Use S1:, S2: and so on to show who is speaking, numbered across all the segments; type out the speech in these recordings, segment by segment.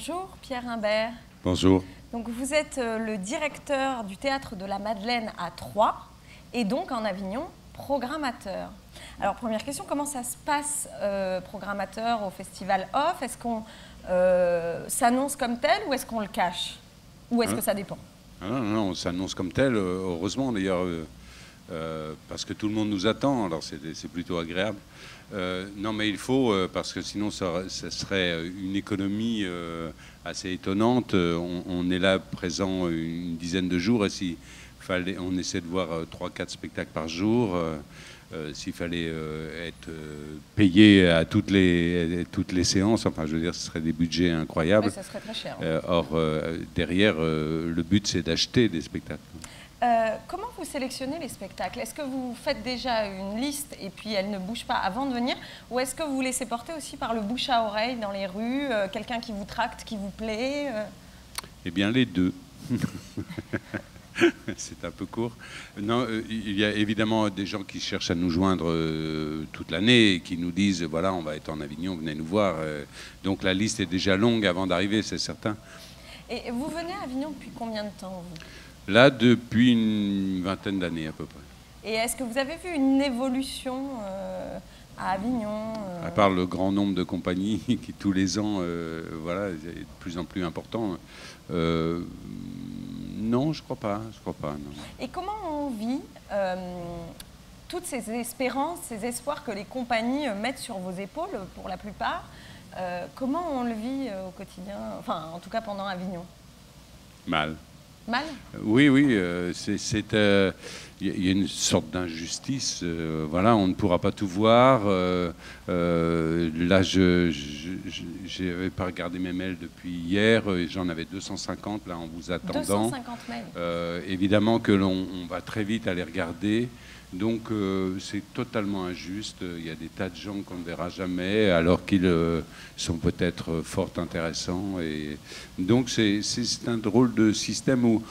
S1: Bonjour Pierre Imbert.
S2: Bonjour.
S1: Donc vous êtes le directeur du Théâtre de la Madeleine à Troyes et donc en Avignon, programmateur. Alors première question, comment ça se passe programmateur au Festival Off? Est-ce qu'on s'annonce comme tel ou est-ce qu'on le cache? Ou est-ce que ça dépend?
S2: Non, on s'annonce comme tel, heureusement d'ailleurs, parce que tout le monde nous attend, alors c'est plutôt agréable. Non mais il faut, parce que sinon ça serait une économie assez étonnante. On est là présent une dizaine de jours et si on essaie de voir 3-4 spectacles par jour. S'il fallait être payé à toutes les séances, enfin je veux dire, ce serait des budgets incroyables.
S1: Oui, ça serait très cher.
S2: Or, derrière, le but c'est d'acheter des spectacles.
S1: Comment vous sélectionnez les spectacles? Est-ce que vous faites déjà une liste et puis elle ne bouge pas avant de venir? Ou est-ce que vous vous laissez porter aussi par le bouche à oreille dans les rues, quelqu'un qui vous tracte, qui vous plaît?
S2: Eh bien, les deux. C'est un peu court. Non, il y a évidemment des gens qui cherchent à nous joindre toute l'année et qui nous disent, voilà, on va être en Avignon, venez nous voir. Donc la liste est déjà longue avant d'arriver, c'est certain.
S1: Et vous venez à Avignon depuis combien de temps, vous?
S2: Là, depuis une vingtaine d'années à peu près.
S1: Et est-ce que vous avez vu une évolution à Avignon
S2: À part le grand nombre de compagnies qui, tous les ans, voilà, est de plus en plus important. Non, je crois pas. Non.
S1: Et comment on vit toutes ces espérances, ces espoirs que les compagnies mettent sur vos épaules, pour la plupart? Comment on le vit au quotidien, enfin, en tout cas pendant Avignon?
S2: Mal.
S1: Mal?
S2: Oui, il y a une sorte d'injustice. Voilà, on ne pourra pas tout voir. Là, je n'avais pas regardé mes mails depuis hier. J'en avais 250 là en vous attendant.
S1: 250 mails.
S2: Évidemment que l'on va très vite aller regarder. Donc c'est totalement injuste. Il y a des tas de gens qu'on ne verra jamais, alors qu'ils sont peut-être fort intéressants. Et donc c'est un drôle de système où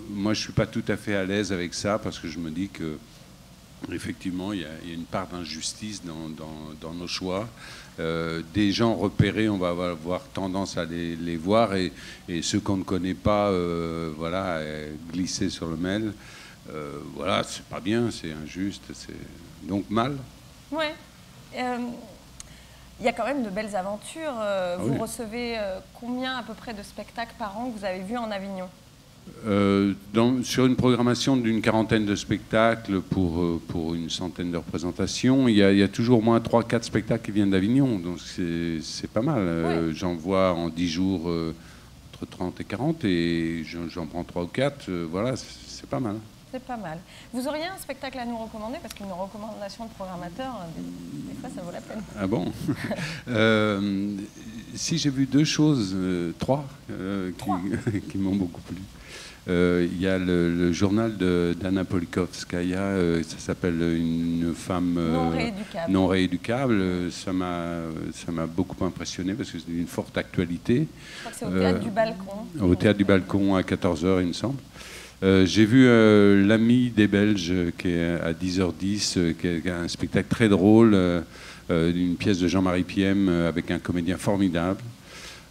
S2: moi je suis pas tout à fait à l'aise avec ça, parce que je me dis que effectivement il y a une part d'injustice dans nos choix. Des gens repérés, on va avoir tendance à les voir, et ceux qu'on ne connaît pas, voilà, glisser sur le mail. Voilà, c'est pas bien, c'est injuste, c'est donc mal.
S1: Ouais. Il y a quand même de belles aventures. Vous
S2: oui.
S1: recevez combien à peu près de spectacles par an que vous avez vus en Avignon?
S2: Sur une programmation d'une quarantaine de spectacles pour une centaine de représentations, il y a toujours au moins 3-4 spectacles qui viennent d'Avignon, donc c'est pas mal.
S1: Ouais.
S2: J'en vois en 10 jours entre 30 et 40, et j'en prends 3 ou 4, voilà, c'est pas mal.
S1: C'est pas mal. Vous auriez un spectacle à nous recommander? Parce qu'une recommandation de programmateur, des fois, ça vaut la peine.
S2: Ah bon? Si, j'ai vu 2 choses, 3, qui m'ont beaucoup plu. Il y a le journal d'Anna Politkovskaya, ça s'appelle Une femme non rééducable. Ça m'a beaucoup impressionné parce que c'est d'une forte actualité.
S1: Je crois que c'est au Théâtre du Balcon.
S2: Au Théâtre du Balcon à 14h, il me semble. J'ai vu L'Ami des Belges, qui est à 10h10, qui est un spectacle très drôle, d'une pièce de Jean-Marie Piem avec un comédien formidable.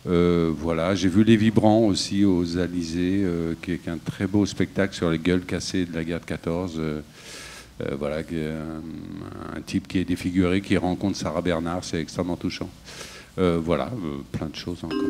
S2: Voilà, j'ai vu Les Vibrants aussi aux Alizés, qui est un très beau spectacle sur les gueules cassées de la guerre de 14. Voilà, un type qui est défiguré, qui rencontre Sarah Bernard, c'est extrêmement touchant. Voilà, plein de choses encore.